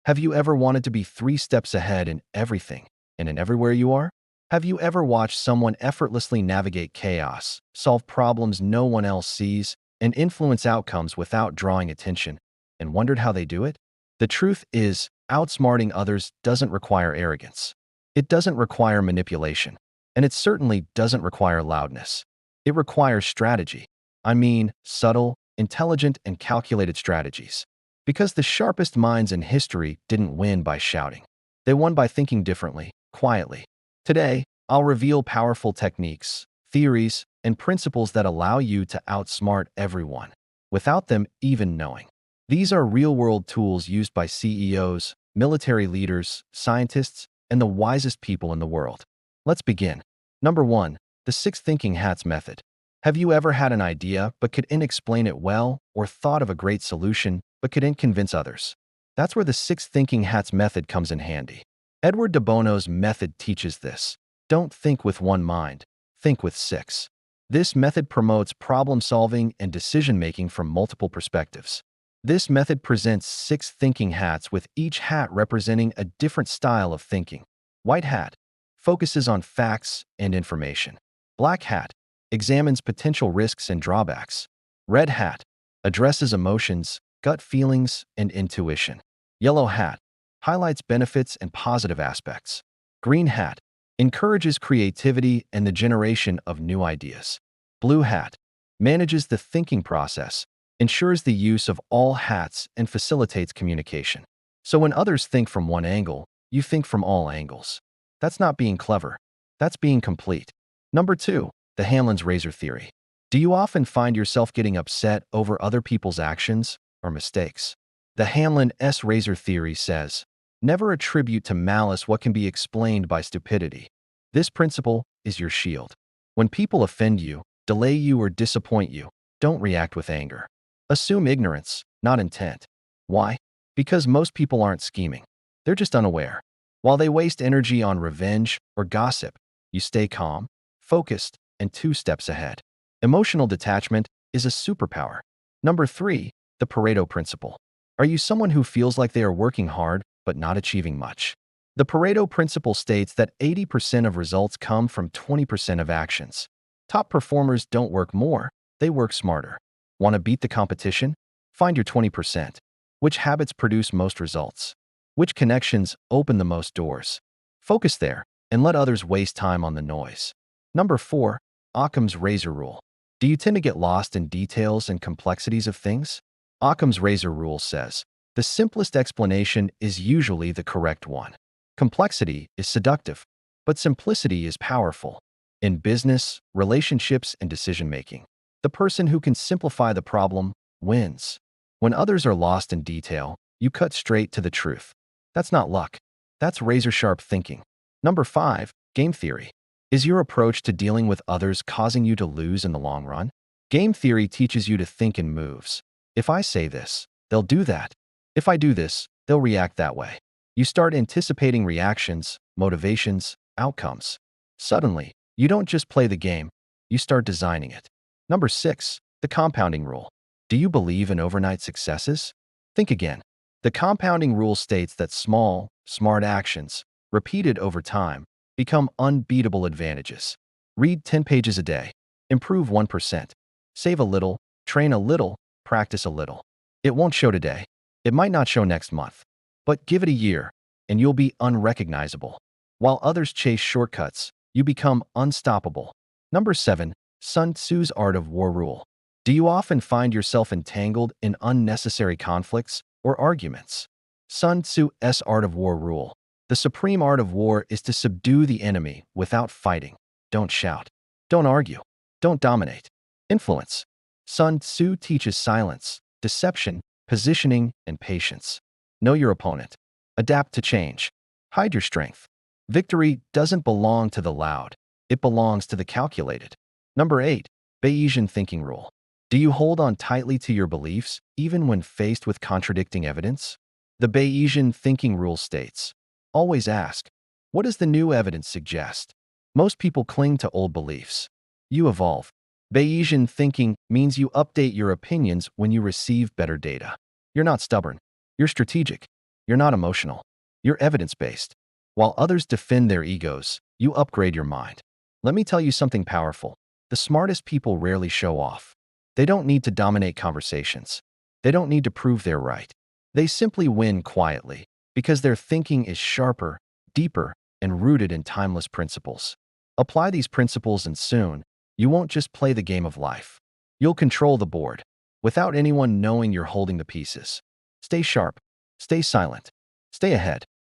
Have you ever wanted to be 3 steps ahead in everything and in everywhere you are? Have you ever watched someone effortlessly navigate chaos, solve problems no one else sees, and influence outcomes without drawing attention, and wondered how they do it? The truth is, outsmarting others doesn't require arrogance. It doesn't require manipulation, and it certainly doesn't require loudness. It requires strategy. I mean, subtle, intelligent, and calculated strategies. Because the sharpest minds in history didn't win by shouting. They won by thinking differently, quietly. Today, I'll reveal powerful techniques, theories, and principles that allow you to outsmart everyone, without them even knowing. These are real-world tools used by CEOs, military leaders, scientists, and the wisest people in the world. Let's begin. Number 1. The 6 thinking hats method. Have you ever had an idea but couldn't explain it well, or thought of a great solution but couldn't convince others? That's where the 6 thinking hats method comes in handy. Edward de Bono's method teaches this. Don't think with one mind, think with 6. This method promotes problem-solving and decision-making from multiple perspectives. This method presents 6 thinking hats, with each hat representing a different style of thinking. White hat focuses on facts and information. Black hat examines potential risks and drawbacks. Red hat addresses emotions, gut feelings, and intuition. Yellow hat highlights benefits and positive aspects. Green hat encourages creativity and the generation of new ideas. Blue hat manages the thinking process, ensures the use of all hats, and facilitates communication. So when others think from one angle, you think from all angles. That's not being clever. That's being complete. Number 2. The Hamlin's razor theory. Do you often find yourself getting upset over other people's actions or mistakes? The Hamlin's razor theory says, never attribute to malice what can be explained by stupidity. This principle is your shield. When people offend you, delay you, or disappoint you, don't react with anger. Assume ignorance, not intent. Why? Because most people aren't scheming. They're just unaware. While they waste energy on revenge or gossip, you stay calm, focused, and 2 steps ahead. Emotional detachment is a superpower. Number 3. The Pareto principle. Are you someone who feels like they are working hard but not achieving much? The Pareto principle states that 80% of results come from 20% of actions. Top performers don't work more, they work smarter. Want to beat the competition? Find your 20%. Which habits produce most results? Which connections open the most doors? Focus there and let others waste time on the noise. Number 4. Occam's razor rule. Do you tend to get lost in details and complexities of things? Occam's razor rule says, the simplest explanation is usually the correct one. Complexity is seductive, but simplicity is powerful. In business, relationships, and decision-making, the person who can simplify the problem wins. When others are lost in detail, you cut straight to the truth. That's not luck. That's razor-sharp thinking. Number 5. Game theory. Is your approach to dealing with others causing you to lose in the long run? Game theory teaches you to think in moves. If I say this, they'll do that. If I do this, they'll react that way. You start anticipating reactions, motivations, outcomes. Suddenly, you don't just play the game, you start designing it. Number 6. The compounding rule. Do you believe in overnight successes? Think again. The compounding rule states that small, smart actions, repeated over time, become unbeatable advantages. Read 10 pages a day. Improve 1%. Save a little, train a little, practice a little. It won't show today. It might not show next month. But give it a year, and you'll be unrecognizable. While others chase shortcuts, you become unstoppable. Number 7. Sun Tzu's Art of War rule. Do you often find yourself entangled in unnecessary conflicts or arguments? Sun Tzu's Art of War rule. The supreme art of war is to subdue the enemy without fighting. Don't shout. Don't argue. Don't dominate. Influence. Sun Tzu teaches silence, deception, positioning, and patience. Know your opponent. Adapt to change. Hide your strength. Victory doesn't belong to the loud. It belongs to the calculated. Number 8. Bayesian thinking rule. Do you hold on tightly to your beliefs even when faced with contradicting evidence? The Bayesian thinking rule states, always ask, what does the new evidence suggest? Most people cling to old beliefs. You evolve. Bayesian thinking means you update your opinions when you receive better data. You're not stubborn. You're strategic. You're not emotional. You're evidence-based. While others defend their egos, you upgrade your mind. Let me tell you something powerful. The smartest people rarely show off. They don't need to dominate conversations. They don't need to prove they're right. They simply win quietly because their thinking is sharper, deeper, and rooted in timeless principles. Apply these principles and soon, you won't just play the game of life. You'll control the board without anyone knowing you're holding the pieces. Stay sharp. Stay silent. Stay ahead.